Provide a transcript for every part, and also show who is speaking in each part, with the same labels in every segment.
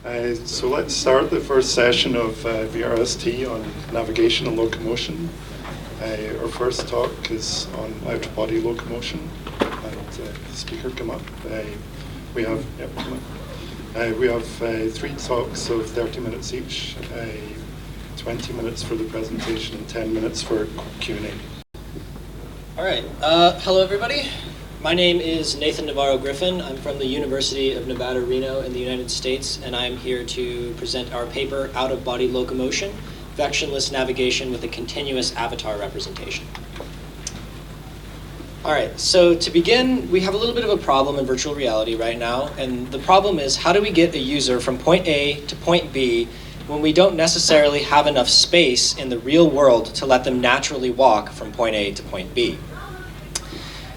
Speaker 1: So let's start the first session of VRST on navigation and locomotion. Our first talk is on out-of-body locomotion. And the speaker come up. We have 3 talks of 30 minutes each, 20 minutes for the presentation and 10 minutes for Q&A.
Speaker 2: All right. Hello, everybody. My name is Nathan Navarro Griffin. I'm from the University of Nevada, Reno in the United States, and I'm here to present our paper, Out-of-Body Locomotion, Vectionless Navigation with a Continuous Avatar Representation. All right, so to begin, we have a little bit of a problem in virtual reality right now, and the problem is how do we get a user from point A to point B when we don't necessarily have enough space in the real world to let them naturally walk from point A to point B.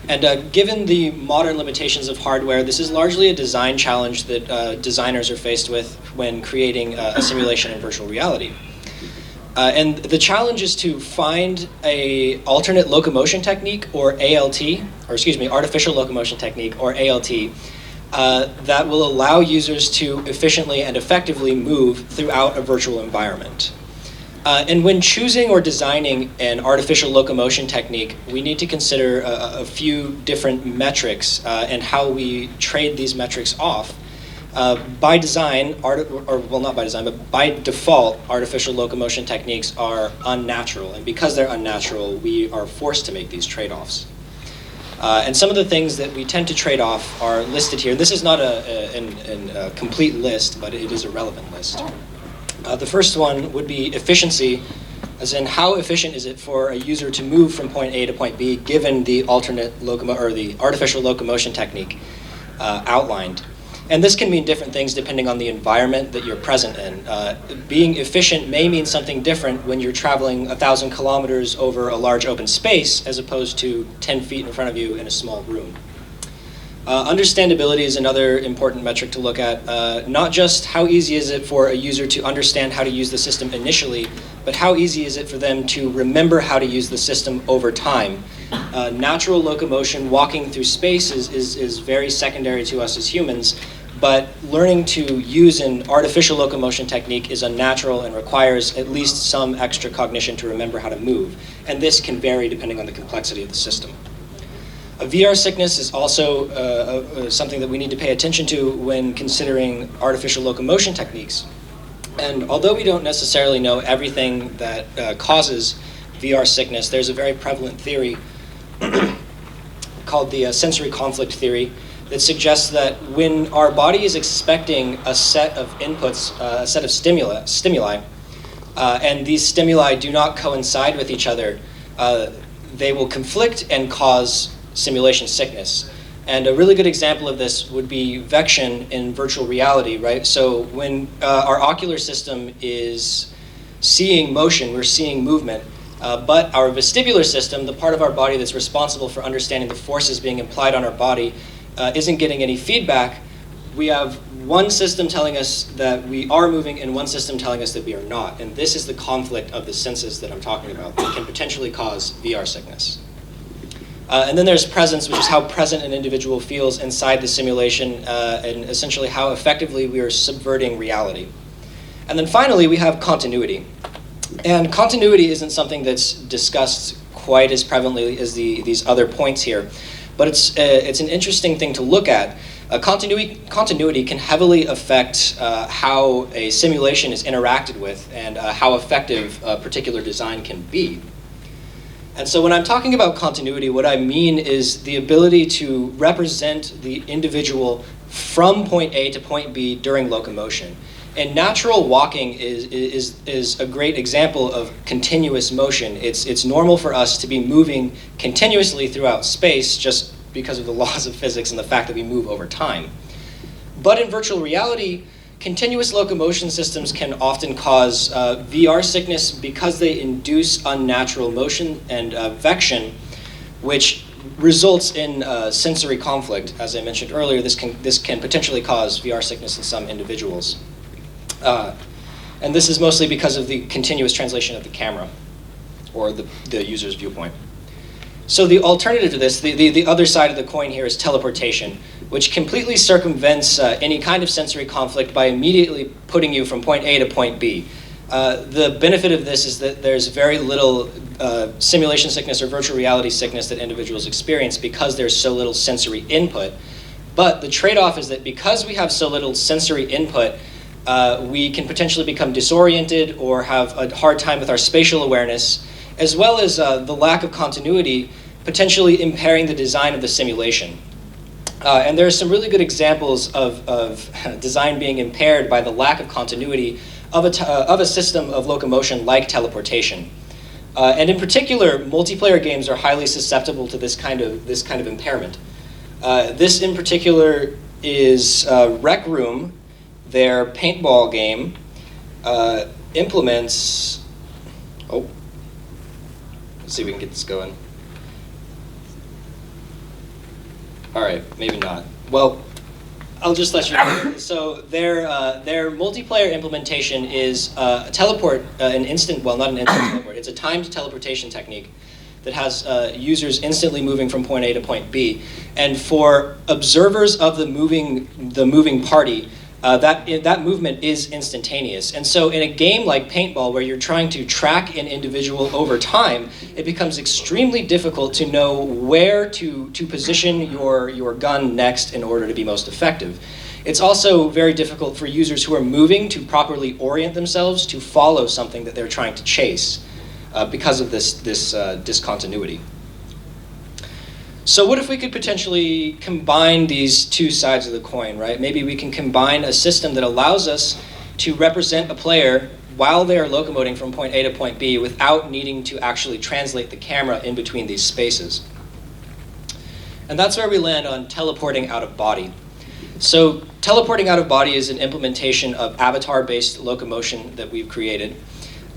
Speaker 2: And given the modern limitations of hardware, this is largely a design challenge that designers are faced with when creating a simulation in virtual reality. And the challenge is to find an alternate locomotion technique, or ALT, or excuse me, artificial locomotion technique, or ALT, that will allow users to efficiently and effectively move throughout a virtual environment. And when choosing or designing an artificial locomotion technique, we need to consider a few different metrics and how we trade these metrics off. By design, not by design, but by default, artificial locomotion techniques are unnatural. And because they're unnatural, we are forced to make these trade-offs. And some of the things that we tend to trade off are listed here. This is not a complete list, but it is a relevant list. The first one would be efficiency, as in how efficient is it for a user to move from point A to point B given the the artificial locomotion technique outlined. And this can mean different things depending on the environment that you're present in. Being efficient may mean something different when you're traveling 1,000 kilometers over a large open space as opposed to 10 feet in front of you in a small room. Understandability is another important metric to look at. Not just how easy is it for a user to understand how to use the system initially, but how easy is it for them to remember how to use the system over time. Natural locomotion, walking through space is very secondary to us as humans, but learning to use an artificial locomotion technique is unnatural and requires at least some extra cognition to remember how to move. And this can vary depending on the complexity of the system. VR sickness is also something that we need to pay attention to when considering artificial locomotion techniques. And although we don't necessarily know everything that causes VR sickness, there's a very prevalent theory called the sensory conflict theory that suggests that when our body is expecting a set of inputs, a set of stimuli, and these stimuli do not coincide with each other, they will conflict and cause simulation sickness. And a really good example of this would be Vection in virtual reality, right? So when our ocular system is seeing motion, we're seeing movement, but our vestibular system, the part of our body that's responsible for understanding the forces being implied on our body, isn't getting any feedback. We have one system telling us that we are moving and one system telling us that we are not. And this is the conflict of the senses that I'm talking about that can potentially cause VR sickness. And then there's presence, which is how present an individual feels inside the simulation and essentially how effectively we are subverting reality. And then finally, we have continuity. And continuity isn't something that's discussed quite as prevalently as these other points here, but it's an interesting thing to look at. Continuity can heavily affect how a simulation is interacted with and how effective a particular design can be. And so when I'm talking about continuity, what I mean is the ability to represent the individual from point A to point B during locomotion. And natural walking is a great example of continuous motion. It's normal for us to be moving continuously throughout space just because of the laws of physics and the fact that we move over time. But in virtual reality, continuous locomotion systems can often cause VR sickness because they induce unnatural motion and vection, which results in sensory conflict. As I mentioned earlier, this can potentially cause VR sickness in some individuals. And this is mostly because of the continuous translation of the camera or the user's viewpoint. So the alternative to this, the other side of the coin here is teleportation, which completely circumvents any kind of sensory conflict by immediately putting you from point A to point B. The benefit of this is that there's very little simulation sickness or virtual reality sickness that individuals experience because there's so little sensory input. But the trade-off is that because we have so little sensory input, we can potentially become disoriented or have a hard time with our spatial awareness, as well as the lack of continuity potentially impairing the design of the simulation. And there are some really good examples of design being impaired by the lack of continuity of a system of locomotion like teleportation. And in particular, multiplayer games are highly susceptible to this kind of impairment. This in particular is Rec Room. Their paintball game implements, let's see if we can get this going. All right, maybe not. Well, I'll just let you know. So their multiplayer implementation is a teleport, not an instant teleport. It's a timed teleportation technique that has users instantly moving from point A to point B. And for observers of the moving party, that movement is instantaneous. And so in a game like paintball, where you're trying to track an individual over time, it becomes extremely difficult to know where to position your gun next in order to be most effective. It's also very difficult for users who are moving to properly orient themselves to follow something that they're trying to chase because of this discontinuity. So what if we could potentially combine these two sides of the coin, right? Maybe we can combine a system that allows us to represent a player while they are locomoting from point A to point B without needing to actually translate the camera in between these spaces. And that's where we land on teleporting out of body. So teleporting out of body is an implementation of avatar-based locomotion that we've created.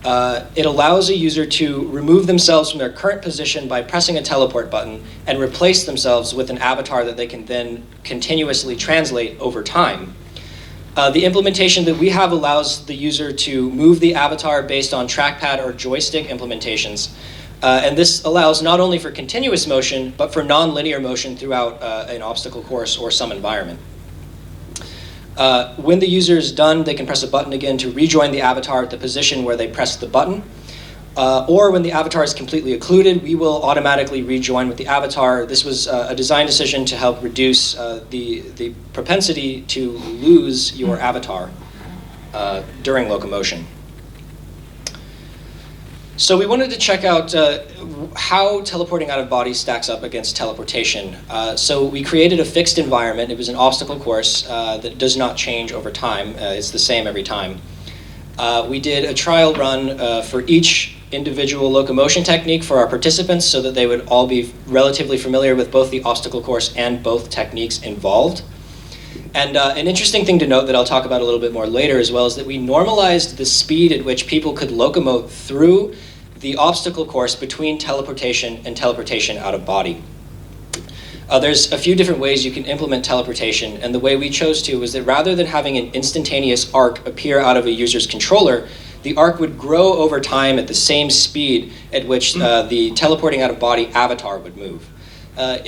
Speaker 2: It allows a user to remove themselves from their current position by pressing a teleport button and replace themselves with an avatar that they can then continuously translate over time. The implementation that we have allows the user to move the avatar based on trackpad or joystick implementations. And this allows not only for continuous motion, but for non-linear motion throughout an obstacle course or some environment. When the user is done, they can press a button again to rejoin the avatar at the position where they pressed the button. Or when the avatar is completely occluded, we will automatically rejoin with the avatar. This was a design decision to help reduce the propensity to lose your avatar during locomotion. So we wanted to check out how teleporting out of body stacks up against teleportation. So we created a fixed environment. It was an obstacle course that does not change over time. It's the same every time. We did a trial run for each individual locomotion technique for our participants so that they would all be relatively familiar with both the obstacle course and both techniques involved. And an interesting thing to note that I'll talk about a little bit more later as well is that we normalized the speed at which people could locomote through the obstacle course between teleportation and teleportation out of body. There's a few different ways you can implement teleportation, and the way we chose to was that rather than having an instantaneous arc appear out of a user's controller, the arc would grow over time at the same speed at which the teleporting out of body avatar would move. By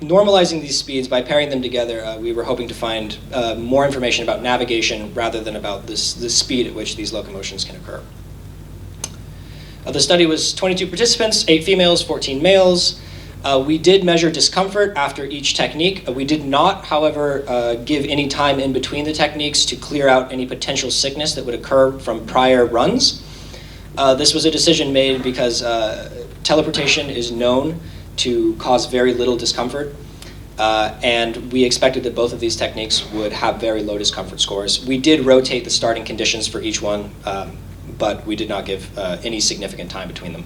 Speaker 2: normalizing these speeds, by pairing them together, we were hoping to find more information about navigation rather than about the speed at which these locomotions can occur. The study was 22 participants, 8 females, 14 males. We did measure discomfort after each technique. We did not, however, give any time in between the techniques to clear out any potential sickness that would occur from prior runs. This was a decision made because teleportation is known to cause very little discomfort, and we expected that both of these techniques would have very low discomfort scores. We did rotate the starting conditions for each one, but we did not give any significant time between them.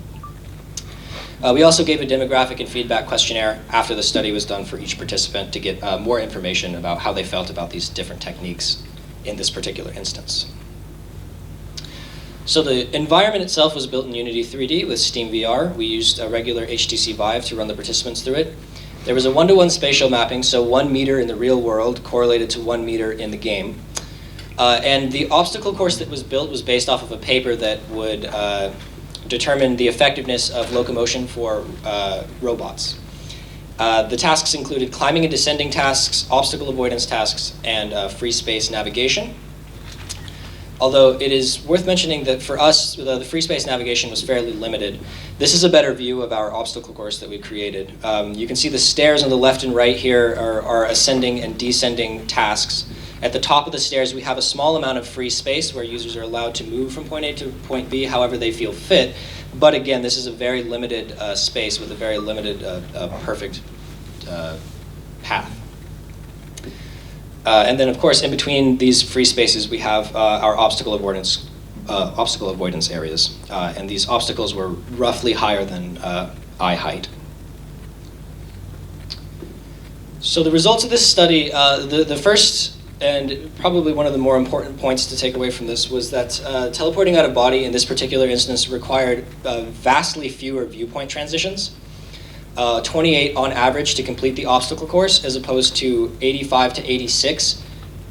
Speaker 2: We also gave a demographic and feedback questionnaire after the study was done for each participant to get more information about how they felt about these different techniques in this particular instance. So the environment itself was built in Unity 3D with Steam VR. We used a regular HTC Vive to run the participants through it. There was a 1-to-1 spatial mapping, so 1 meter in the real world correlated to 1 meter in the game. And the obstacle course that was built was based off of a paper that would determine the effectiveness of locomotion for robots. The tasks included climbing and descending tasks, obstacle avoidance tasks, and free space navigation. Although it is worth mentioning that for us, the free space navigation was fairly limited. This is a better view of our obstacle course that we created. You can see the stairs on the left and right here are ascending and descending tasks. At the top of the stairs, we have a small amount of free space where users are allowed to move from point A to point B however they feel fit. But again, this is a very limited space with a very limited perfect path. And then, of course, in between these free spaces, we have our obstacle avoidance areas. And these obstacles were roughly higher than eye height. So the results of this study, the first and probably one of the more important points to take away from this was that teleporting out of body in this particular instance required vastly fewer viewpoint transitions. 28 on average to complete the obstacle course, as opposed to 85 to 86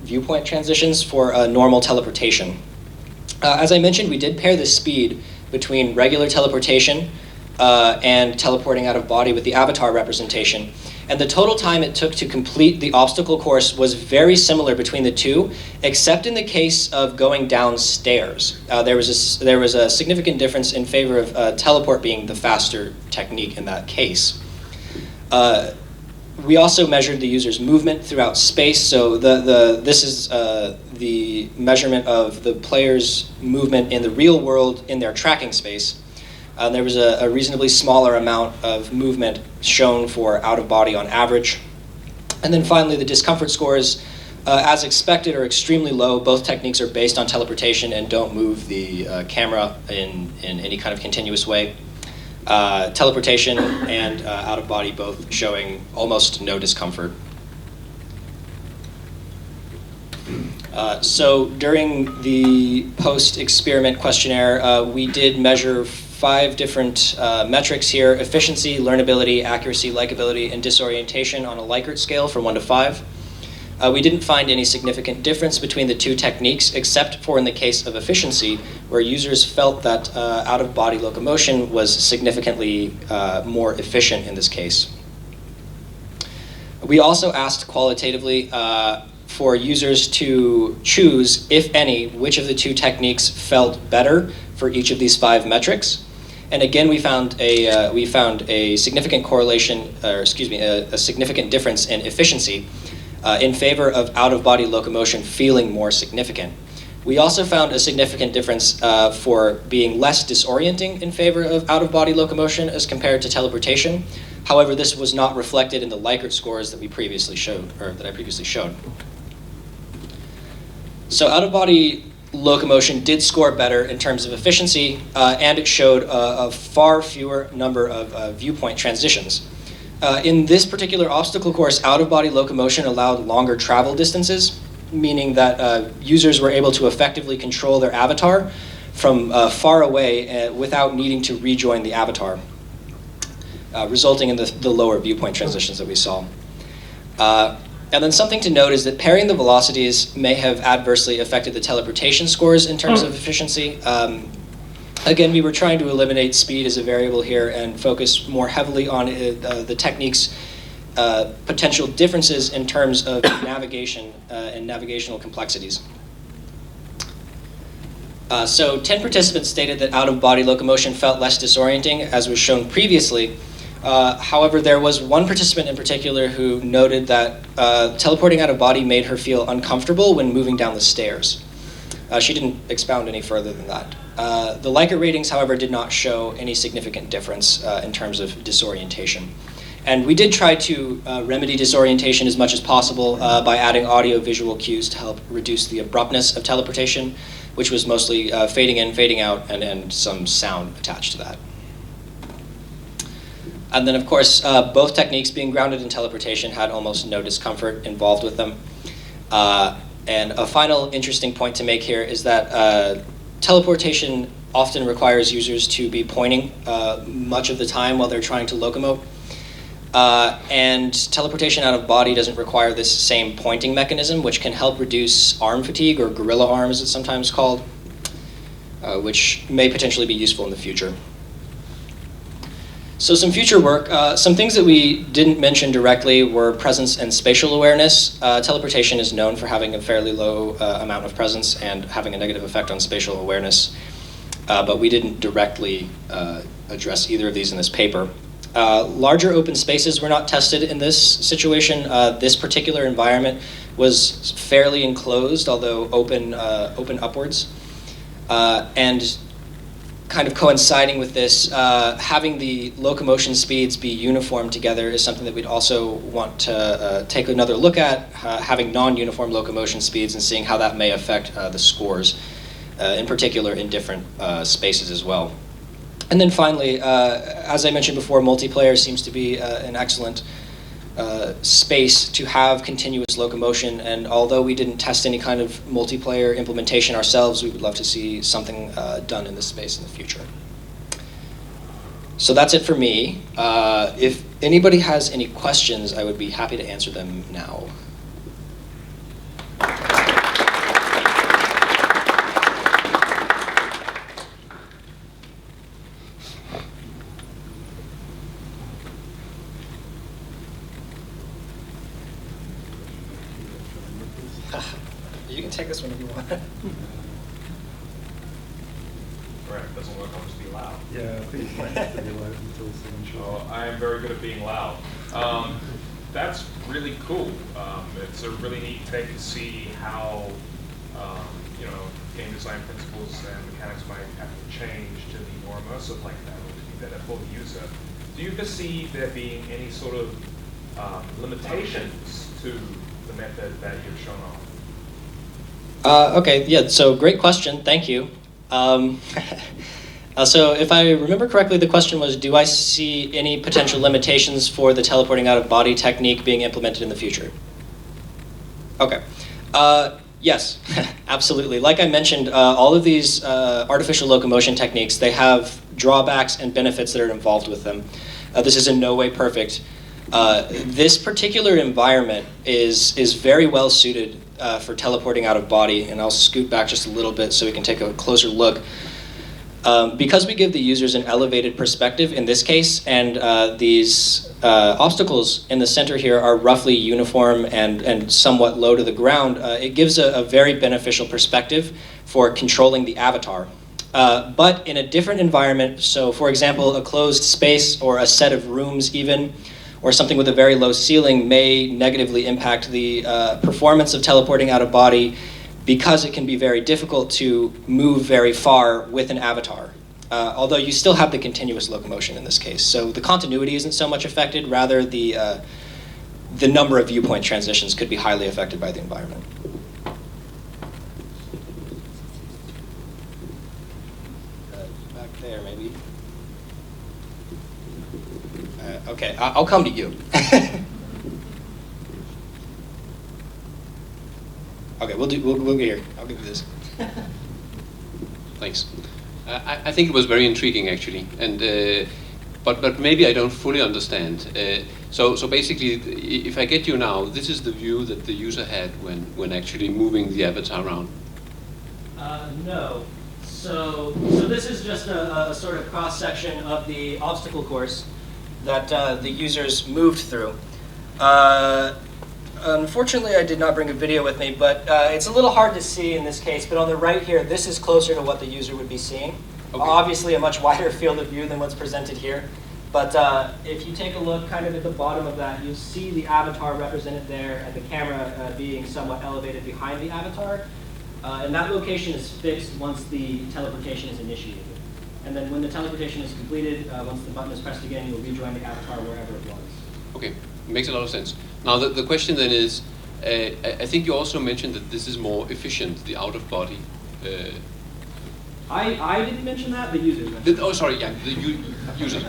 Speaker 2: viewpoint transitions for normal teleportation. As I mentioned, we did pair the speed between regular teleportation and teleporting out of body with the avatar representation. And the total time it took to complete the obstacle course was very similar between the two, except in the case of going downstairs. There was a significant difference in favor of teleport being the faster technique in that case. We also measured the user's movement throughout space. So this is the measurement of the player's movement in the real world in their tracking space. There was a reasonably smaller amount of movement shown for out-of-body on average. And then finally, the discomfort scores, as expected, are extremely low. Both techniques are based on teleportation and don't move the camera in any kind of continuous way. Teleportation and out-of-body both showing almost no discomfort. So during the post-experiment questionnaire, we did measure 5 different metrics here: efficiency, learnability, accuracy, likability, and disorientation on a Likert scale from 1 to 5. We didn't find any significant difference between the two techniques, except for in the case of efficiency, where users felt that out-of-body locomotion was significantly more efficient in this case. We also asked qualitatively for users to choose, if any, which of the two techniques felt better for each of these 5 metrics. And again, we found a significant correlation, or excuse me, a significant difference in efficiency in favor of out-of-body locomotion feeling more significant. We also found a significant difference for being less disorienting in favor of out-of-body locomotion as compared to teleportation. However, this was not reflected in the Likert scores that we previously showed, or that I previously showed. So out-of-body locomotion did score better in terms of efficiency, and it showed a far fewer number of viewpoint transitions. In this particular obstacle course, out-of-body locomotion allowed longer travel distances, meaning that users were able to effectively control their avatar from far away without needing to rejoin the avatar, resulting in the lower viewpoint transitions that we saw. And then something to note is that pairing the velocities may have adversely affected the teleportation scores in terms of efficiency. Again, we were trying to eliminate speed as a variable here and focus more heavily on the technique's potential differences in terms of navigation and navigational complexities. So 10 participants stated that out-of-body locomotion felt less disorienting, as was shown previously. However, there was one participant in particular who noted that teleporting out of body made her feel uncomfortable when moving down the stairs. She didn't expound any further than that. The Likert ratings, however, did not show any significant difference in terms of disorientation. And we did try to remedy disorientation as much as possible by adding audio-visual cues to help reduce the abruptness of teleportation, which was mostly fading in, fading out, and some sound attached to that. And then, of course, both techniques being grounded in teleportation had almost no discomfort involved with them. And a final interesting point to make here is that teleportation often requires users to be pointing much of the time while they're trying to locomote. And teleportation out of body doesn't require this same pointing mechanism, which can help reduce arm fatigue, or gorilla arm as it's sometimes called, which may potentially be useful in the future. So some future work, some things that we didn't mention directly were presence and spatial awareness. Teleportation is known for having a fairly low amount of presence and having a negative effect on spatial awareness, but we didn't directly address either of these in this paper. Larger open spaces were not tested in this situation. This particular environment was fairly enclosed, although open upwards. And kind of coinciding with this, having the locomotion speeds be uniform together is something that we'd also want to take another look at, having non-uniform locomotion speeds and seeing how that may affect the scores, in particular in different spaces as well. And then finally, as I mentioned before, multiplayer seems to be an excellent space to have continuous locomotion, and although we didn't test any kind of multiplayer implementation ourselves, we would love to see something done in this space in the future. So that's it for me. If anybody has any questions, I would be happy to answer them now. You can take this one if you want.
Speaker 3: Right, it doesn't work, I'll just be loud.
Speaker 1: Yeah, I think it's meant to be loud until someone shows
Speaker 3: Oh,
Speaker 1: up.
Speaker 3: I am very good at being loud. That's really cool. It's a really neat thing to see how, game design principles and mechanics might have to change to be more immersive like that, or to be better for the user. Do you perceive there being any sort of limitations to the method that you've shown off?
Speaker 2: Okay, yeah, so great question, thank you. So if I remember correctly, the question was, do I see any potential limitations for the teleporting out of body technique being implemented in the future? Okay, yes, absolutely. Like I mentioned, all of these artificial locomotion techniques, they have drawbacks and benefits that are involved with them. This is in no way perfect. This particular environment is very well suited for teleporting out of body, and I'll scoot back just a little bit so we can take a closer look. Because we give the users an elevated perspective in this case, and these obstacles in the center here are roughly uniform and somewhat low to the ground, it gives a very beneficial perspective for controlling the avatar. But in a different environment, so for example, a closed space or a set of rooms even, or something with a very low ceiling may negatively impact the performance of teleporting out of body, because it can be very difficult to move very far with an avatar. Although you still have the continuous locomotion in this case. So the continuity isn't so much affected, rather the number of viewpoint transitions could be highly affected by the environment. Back there, maybe. Okay, I'll come to you. Okay, we'll go here. I'll give you this.
Speaker 4: Thanks. I think it was very intriguing, actually, and but maybe I don't fully understand. So basically, if I get you now, this is the view that the user had when actually moving the avatar around.
Speaker 2: No. So this is just a sort of cross section of the obstacle course that the users moved through. Unfortunately, I did not bring a video with me, but it's a little hard to see in this case. But on the right here, this is closer to what the user would be seeing. Okay. Obviously, a much wider field of view than what's presented here. But if you take a look kind of at the bottom of that, you'll see the avatar represented there and the camera being somewhat elevated behind the avatar. And that location is fixed once the teleportation is initiated. And then when the teleportation is completed, once the button is pressed again, you'll rejoin the avatar wherever it was.
Speaker 4: Okay, makes a lot of sense. Now the question then is, I think you also mentioned that this is more efficient, the out-of-body.
Speaker 2: I didn't mention that, the users mentioned.
Speaker 4: Oh, sorry, yeah, the users.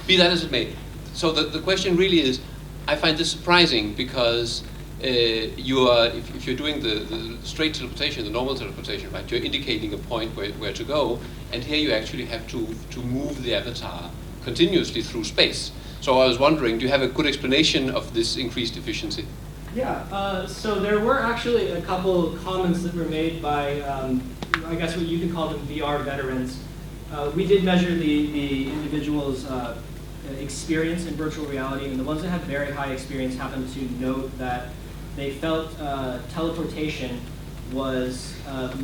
Speaker 4: Be that as it may. So the question really is, I find this surprising because you are, if you're doing the straight teleportation, the normal teleportation, right, you're indicating a point where to go, and here you actually have to move the avatar continuously through space. So I was wondering, do you have a good explanation of this increased efficiency?
Speaker 2: Yeah, so there were actually a couple comments that were made by, I guess what you could call them VR veterans. We did measure the individual's experience in virtual reality, and the ones that have very high experience happen to note that they felt teleportation was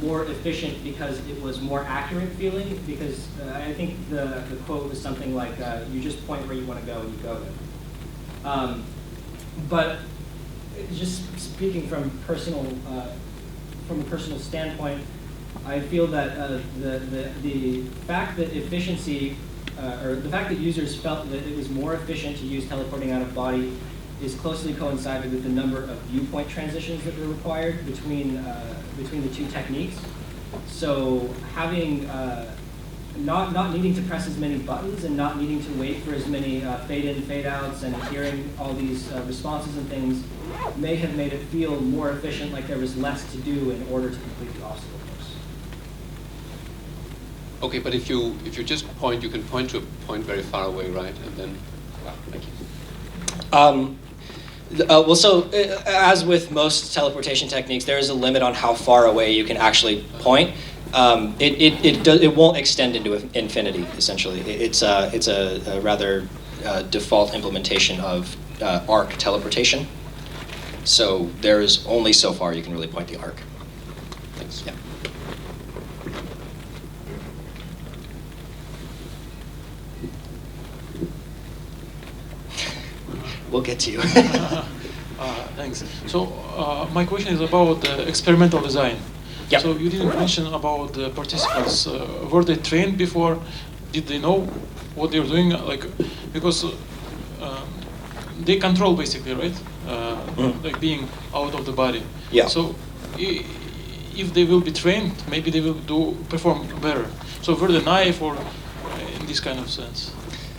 Speaker 2: more efficient because it was more accurate feeling, because I think the quote was something like, you just point where you want to go and you go there. But just speaking from a personal standpoint, I feel that the fact that efficiency, or the fact that users felt that it was more efficient to use teleporting out of body is closely coincided with the number of viewpoint transitions that were required between the two techniques. So having not needing to press as many buttons and not needing to wait for as many fade-in, fade-outs and hearing all these responses and things may have made it feel more efficient, like there was less to do in order to complete the obstacle course.
Speaker 4: Okay, but if you just point, you can point to a point very far away, right? And then, thank you.
Speaker 2: Well, so as with most teleportation techniques, there is a limit on how far away you can actually point. It won't extend into infinity. Essentially, it's a rather default implementation of arc teleportation. So there is only so far you can really point the arc. Thanks. Yeah. We'll get to you.
Speaker 5: Thanks. So my question is about experimental design.
Speaker 2: Yep.
Speaker 5: So you didn't mention about the participants. Were they trained before? Did they know what they're doing? Like, because they control basically, right? Like being out of the body.
Speaker 2: Yeah.
Speaker 5: So if they will be trained, maybe they will perform better. So were they naive or in this kind of sense?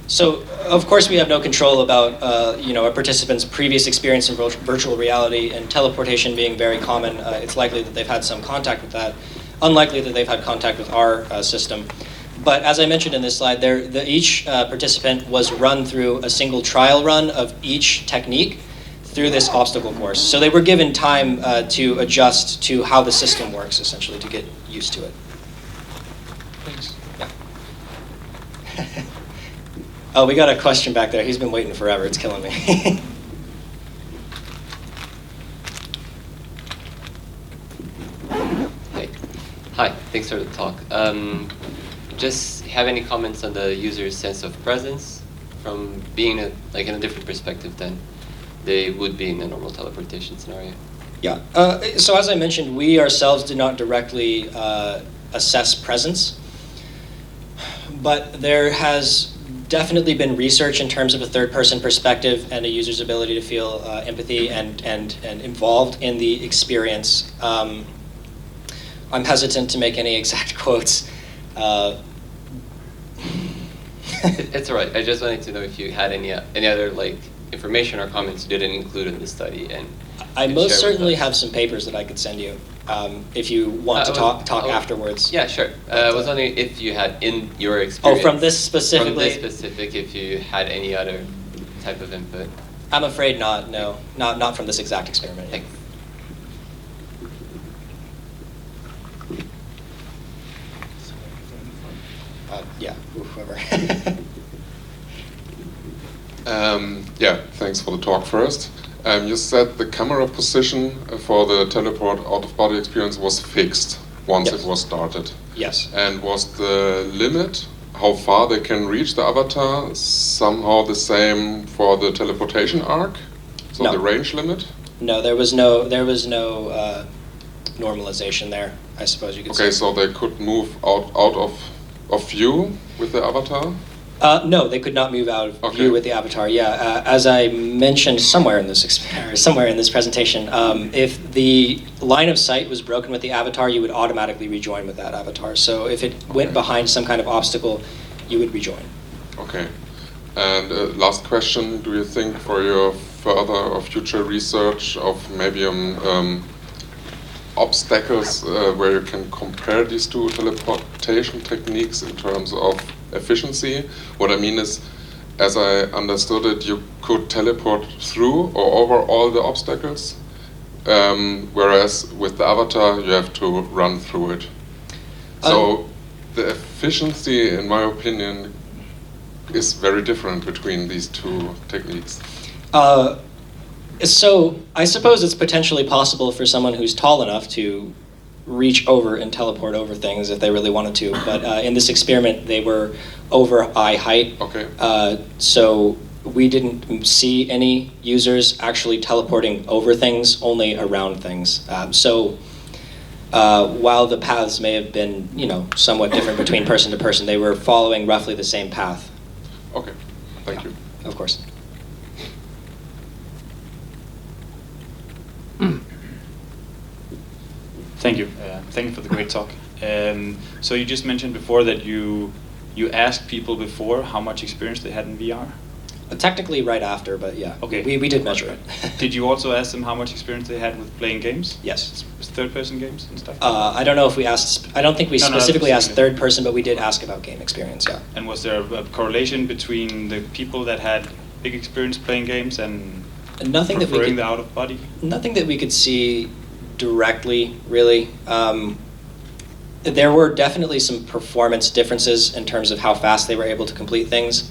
Speaker 2: So, of course, we have no control about a participant's previous experience in virtual reality, and teleportation being very common. It's likely that they've had some contact with that. Unlikely that they've had contact with our system. But as I mentioned in this slide, each participant was run through a single trial run of each technique through this obstacle course. So they were given time to adjust to how the system works, essentially, to get used to it.
Speaker 5: Thanks.
Speaker 2: Yeah. Oh, we got a question back there. He's been waiting forever. It's killing me.
Speaker 6: Hey. Hi, thanks for the talk. Just have any comments on the user's sense of presence from being in a different perspective than they would be in a normal teleportation scenario?
Speaker 2: Yeah. So as I mentioned, we ourselves did not directly assess presence, but there has definitely been research in terms of a third-person perspective and a user's ability to feel empathy and involved in the experience. I'm hesitant to make any exact quotes.
Speaker 6: It's all right. I just wanted to know if you had any other information or comments you didn't include in the study, and
Speaker 2: I most certainly have some papers that I could send you if you want to talk afterwards.
Speaker 6: Yeah, sure. I was wondering if you had, in your experience...
Speaker 2: Oh, from this specifically?
Speaker 6: From this specific, if you had any other type of input.
Speaker 2: I'm afraid not, no. Not from this exact experiment.
Speaker 6: Thanks.
Speaker 2: Yeah, whoever.
Speaker 7: Yeah, thanks for the talk first. You said the camera position for the teleport out-of-body experience was fixed once
Speaker 2: Yes.
Speaker 7: it was started.
Speaker 2: Yes.
Speaker 7: And was the limit, how far they can reach the avatar, somehow the same for the teleportation arc? So
Speaker 2: No.
Speaker 7: the range limit?
Speaker 2: No, there was no normalization there, I suppose you could say.
Speaker 7: Okay, so they could move out of view with the avatar?
Speaker 2: No, they could not move out of
Speaker 7: Okay.
Speaker 2: view with the avatar. Yeah, as I mentioned somewhere in this presentation, if the line of sight was broken with the avatar, you would automatically rejoin with that avatar. So if it went behind some kind of obstacle, you would rejoin.
Speaker 7: Okay. And last question, do you think for your further or future research of maybe obstacles where you can compare these two teleportation techniques in terms of efficiency? What I mean is, as I understood it, you could teleport through or over all the obstacles, whereas with the avatar you have to run through it. So the efficiency, in my opinion, is very different between these two techniques?
Speaker 2: So I suppose it's potentially possible for someone who's tall enough to reach over and teleport over things if they really wanted to. But in this experiment, they were over eye height.
Speaker 7: Okay.
Speaker 2: So we didn't see any users actually teleporting over things, only around things. So while the paths may have been, somewhat different between person to person, they were following roughly the same path.
Speaker 7: Okay, thank you.
Speaker 2: Of course.
Speaker 8: Thank you. Thank you for the great talk. So you just mentioned before that you asked people before how much experience they had in VR?
Speaker 2: Technically right after, but yeah.
Speaker 8: Okay.
Speaker 2: We did measure it.
Speaker 8: Did you also ask them how much experience they had with playing games?
Speaker 2: Yes.
Speaker 8: Third-person games and stuff?
Speaker 2: I don't know if we asked, I don't think we specifically asked third person, but we did ask about game experience, yeah.
Speaker 8: And was there a correlation between the people that had big experience playing games and
Speaker 2: Nothing that we
Speaker 8: preferring
Speaker 2: could,
Speaker 8: the out-of-body?
Speaker 2: Nothing that we could see directly, really. There were definitely some performance differences in terms of how fast they were able to complete things.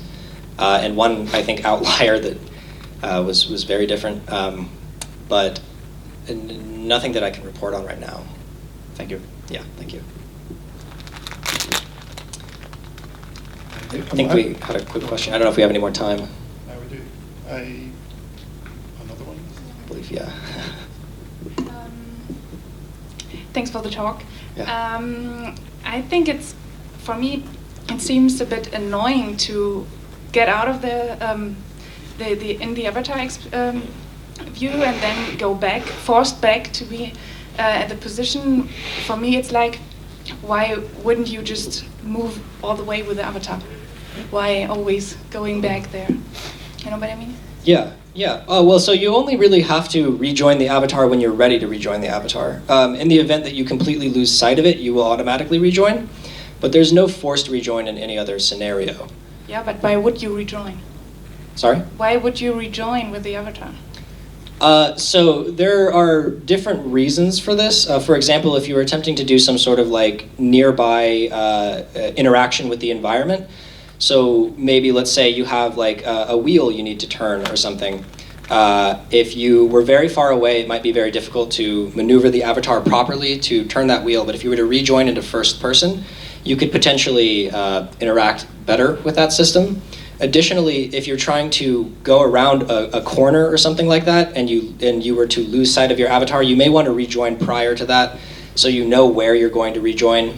Speaker 2: And one, I think, outlier that was very different. But nothing that I can report on right now.
Speaker 8: Thank you.
Speaker 2: Yeah, thank you. I think we had a quick question. I don't know if we have any more time.
Speaker 1: Now we do. Another one?
Speaker 2: I believe, yeah.
Speaker 9: Thanks for the talk.
Speaker 2: Yeah.
Speaker 9: I think for me, it seems a bit annoying to get out of in the avatar view and then go back, forced back to be at the position. For me, it's like, why wouldn't you just move all the way with the avatar? Why always going back there? You know what I mean?
Speaker 2: Yeah, yeah. Well, so you only really have to rejoin the avatar when you're ready to rejoin the avatar. In the event that you completely lose sight of it, you will automatically rejoin, but there's no forced rejoin in any other scenario.
Speaker 9: Yeah, but why would you rejoin?
Speaker 2: Sorry?
Speaker 9: Why would you rejoin with the avatar?
Speaker 2: So there are different reasons for this. For example, if you were attempting to do some sort of like nearby interaction with the environment, so maybe let's say you have like a wheel you need to turn or something. If you were very far away, it might be very difficult to maneuver the avatar properly to turn that wheel. But if you were to rejoin into first person, you could potentially interact better with that system. Additionally, if you're trying to go around a corner or something like that, and you were to lose sight of your avatar, you may want to rejoin prior to that, so you know where you're going to rejoin.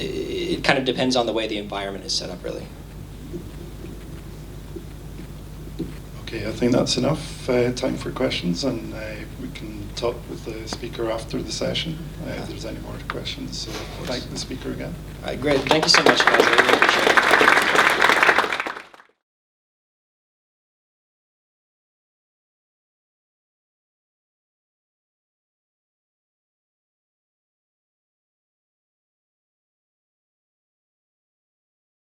Speaker 2: It kind of depends on the way the environment is set up, really.
Speaker 1: Okay, I think that's enough time for questions, and we can talk with the speaker after the session if there's any more questions. So thank the speaker again.
Speaker 2: All right, great. Thank you so much, guys. I really appreciate it.